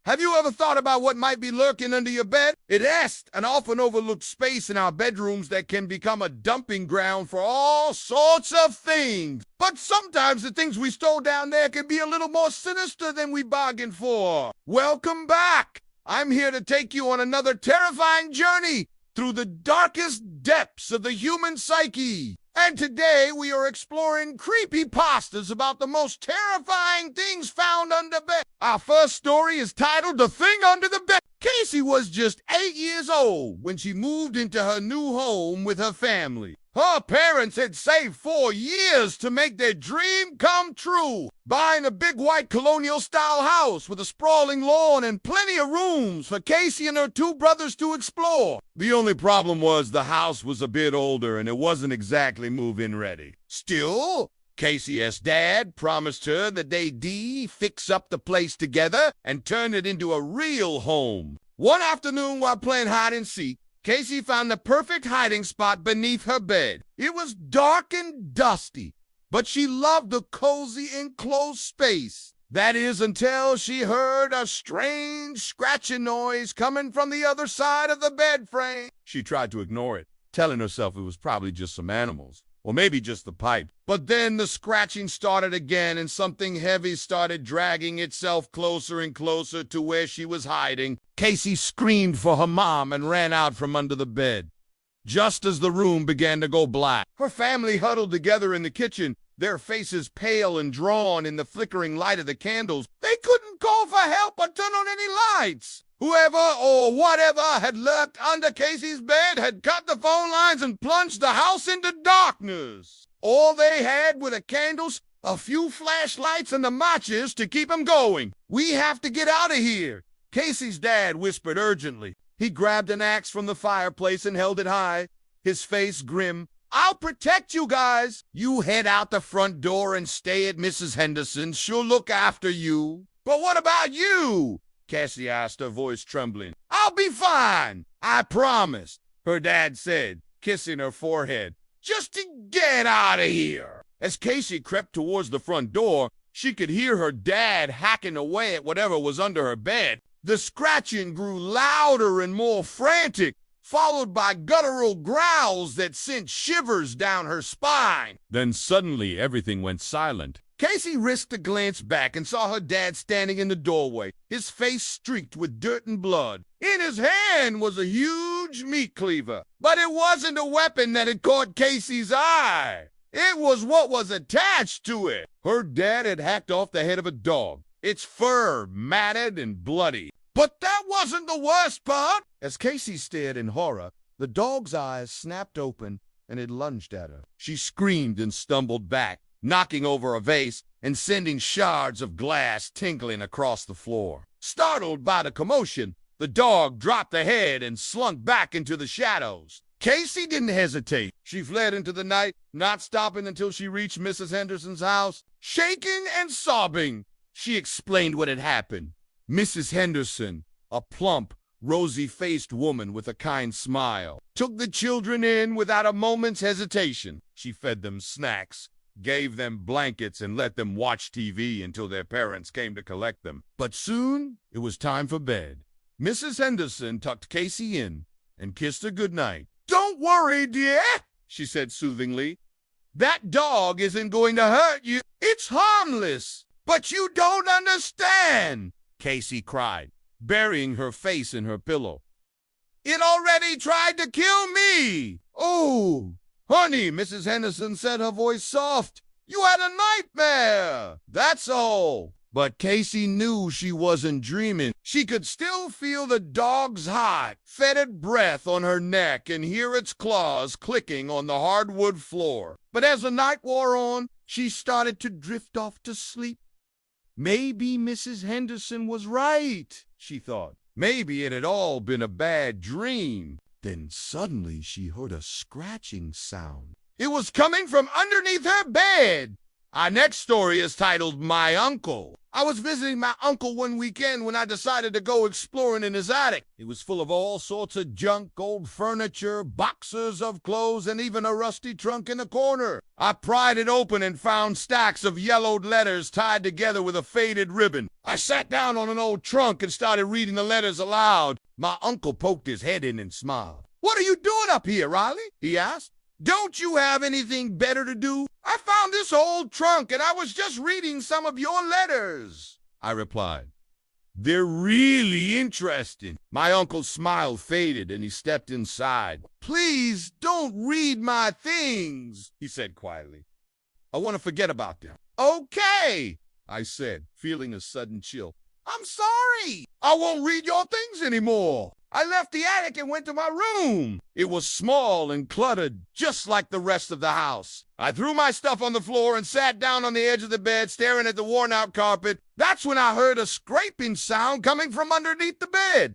Have you ever thought about what might be lurking under your bed? It is an often overlooked space in our bedrooms that can become a dumping ground for all sorts of things. But sometimes the things we stole down there can be a little more sinister than we bargained for. Welcome back. I'm here to take you on another terrifying journey through the darkest depths of the human psyche. And today we are exploring creepypastas about the most terrifying things found under bed. Our first story is titled The Thing Under the Bed. Casey was just 8 years old when she moved into her new home with her family. Her parents had saved 4 years to make their dream come true, buying a big white colonial-style house with a sprawling lawn and plenty of rooms for Casey and her 2 brothers to explore. The only problem was the house was a bit older and it wasn't exactly move-in ready. Still, Casey's dad promised her that they'd fix up the place together and turn it into a real home. One afternoon while playing hide-and-seek, Casey found the perfect hiding spot beneath her bed. It was dark and dusty, but she loved the cozy enclosed space. That is until she heard a strange scratching noise coming from the other side of the bed frame. She tried to ignore it, telling herself it was probably just some animals, or maybe just the pipe. But then the scratching started again and something heavy started dragging itself closer and closer to where she was hiding. Casey screamed for her mom and ran out from under the bed. Just as the room began to go black, her family huddled together in the kitchen, their faces pale and drawn in the flickering light of the candles. They couldn't call for help or turn on any lights. Whoever or whatever had lurked under Casey's bed had cut the phone lines and plunged the house into darkness. All they had were the candles, a few flashlights, and the matches to keep them going. "We have to get out of here," Casey's dad whispered urgently. He grabbed an axe from the fireplace and held it high, his face grim. "I'll protect you guys. You head out the front door and stay at Mrs. Henderson's. She'll look after you." "But what about you?" Cassie asked, her voice trembling. "I'll be fine, I promise," her dad said, kissing her forehead. "Just to get out of here." As Casey crept towards the front door, she could hear her dad hacking away at whatever was under her bed. The scratching grew louder and more frantic, followed by guttural growls that sent shivers down her spine. Then suddenly everything went silent. Casey risked a glance back and saw her dad standing in the doorway, his face streaked with dirt and blood. In his hand was a huge meat cleaver, but it wasn't a weapon that had caught Casey's eye. It was what was attached to it. Her dad had hacked off the head of a dog, its fur matted and bloody. But that wasn't the worst part. As Casey stared in horror, the dog's eyes snapped open and it lunged at her. She screamed and stumbled back, knocking over a vase and sending shards of glass tinkling across the floor. Startled by the commotion, the dog dropped the head and slunk back into the shadows. Casey didn't hesitate. She fled into the night, not stopping until she reached Mrs. Henderson's house. Shaking and sobbing, she explained what had happened. Mrs. Henderson, a plump, rosy-faced woman with a kind smile, took the children in without a moment's hesitation. She fed them snacks, gave them blankets, and let them watch TV until their parents came to collect them. But soon it was time for bed. Mrs. Henderson tucked Casey in and kissed her goodnight. "Don't worry, dear," she said soothingly. "That dog isn't going to hurt you. It's harmless." "But you don't understand," Casey cried, burying her face in her pillow. "It already tried to kill me." "Oh, honey," Mrs. Henderson said, her voice soft. "You had a nightmare, that's all." But Casey knew she wasn't dreaming. She could still feel the dog's hot, fetid breath on her neck and hear its claws clicking on the hardwood floor. But as the night wore on, she started to drift off to sleep. Maybe Mrs. Henderson was right, she thought. Maybe it had all been a bad dream. Then suddenly she heard a scratching sound. It was coming from underneath her bed. Our next story is titled My Uncle. I was visiting my uncle one weekend when I decided to go exploring in his attic. It was full of all sorts of junk, old furniture, boxes of clothes, and even a rusty trunk in the corner. I pried it open and found stacks of yellowed letters tied together with a faded ribbon. I sat down on an old trunk and started reading the letters aloud. My uncle poked his head in and smiled. "What are you doing up here, Riley?" he asked. "Don't you have anything better to do?" "I found this old trunk and I was just reading some of your letters," I replied. "They're really interesting." My uncle's smile faded and he stepped inside. "Please don't read my things," he said quietly. "I want to forget about them." "Okay," I said, feeling a sudden chill. "I'm sorry. I won't read your things anymore." I left the attic and went to my room. It was small and cluttered, just like the rest of the house. I threw my stuff on the floor and sat down on the edge of the bed, staring at the worn-out carpet. That's when I heard a scraping sound coming from underneath the bed.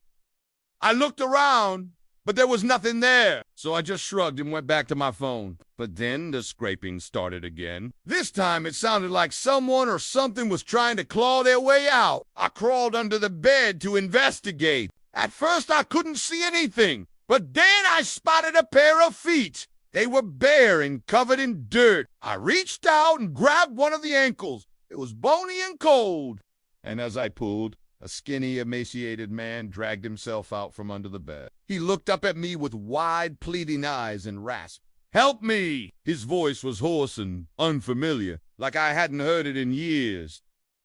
I looked around, but there was nothing there, so I just shrugged and went back to my phone. But then the scraping started again. This time it sounded like someone or something was trying to claw their way out. I crawled under the bed to investigate. At first I couldn't see anything, but then I spotted a pair of feet. They were bare and covered in dirt. I reached out and grabbed one of the ankles. It was bony and cold. And as I pulled, a skinny, emaciated man dragged himself out from under the bed. He looked up at me with wide, pleading eyes and rasped, "Help me!" His voice was hoarse and unfamiliar, like I hadn't heard it in years.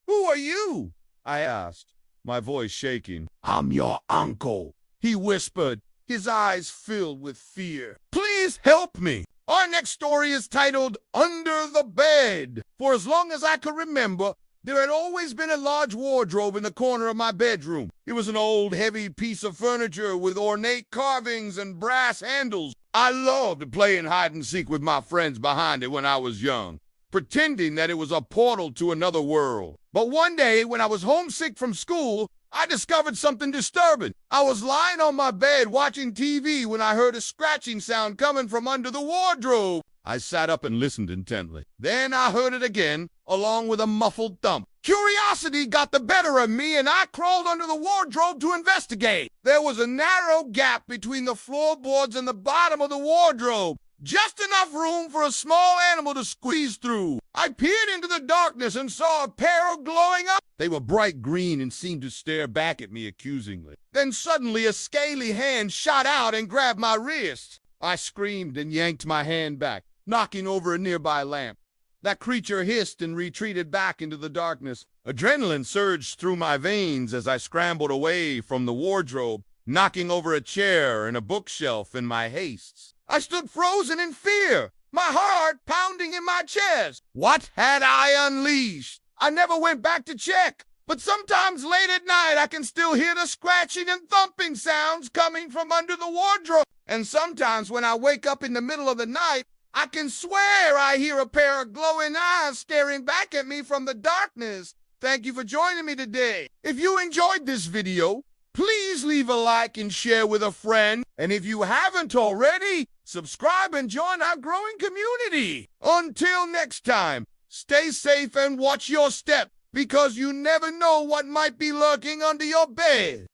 "Who are you?" I asked, my voice shaking. "I'm your uncle," he whispered, his eyes filled with fear. "Please help me." Our next story is titled Under the Bed. For as long as I could remember, there had always been a large wardrobe in the corner of my bedroom. It was an old, heavy piece of furniture with ornate carvings and brass handles. I loved playing hide and seek with my friends behind it when I was young, pretending that it was a portal to another world. But one day, when I was homesick from school, I discovered something disturbing. I was lying on my bed watching TV when I heard a scratching sound coming from under the wardrobe. I sat up and listened intently. Then I heard it again, along with a muffled thump. Curiosity got the better of me, and I crawled under the wardrobe to investigate. There was a narrow gap between the floorboards and the bottom of the wardrobe, just enough room for a small animal to squeeze through. I peered into the darkness and saw a pair of glowing eyes. They were bright green and seemed to stare back at me accusingly. Then suddenly a scaly hand shot out and grabbed my wrist. I screamed and yanked my hand back, knocking over a nearby lamp. That creature hissed and retreated back into the darkness. Adrenaline surged through my veins as I scrambled away from the wardrobe, knocking over a chair and a bookshelf in my haste. I stood frozen in fear, my heart pounding in my chest. What had I unleashed? I never went back to check, but sometimes late at night I can still hear the scratching and thumping sounds coming from under the wardrobe. And sometimes when I wake up in the middle of the night, I can swear I hear a pair of glowing eyes staring back at me from the darkness. Thank you for joining me today. If you enjoyed this video, please leave a like and share with a friend. And if you haven't already, subscribe and join our growing community. Until next time, stay safe and watch your step, because you never know what might be lurking under your bed.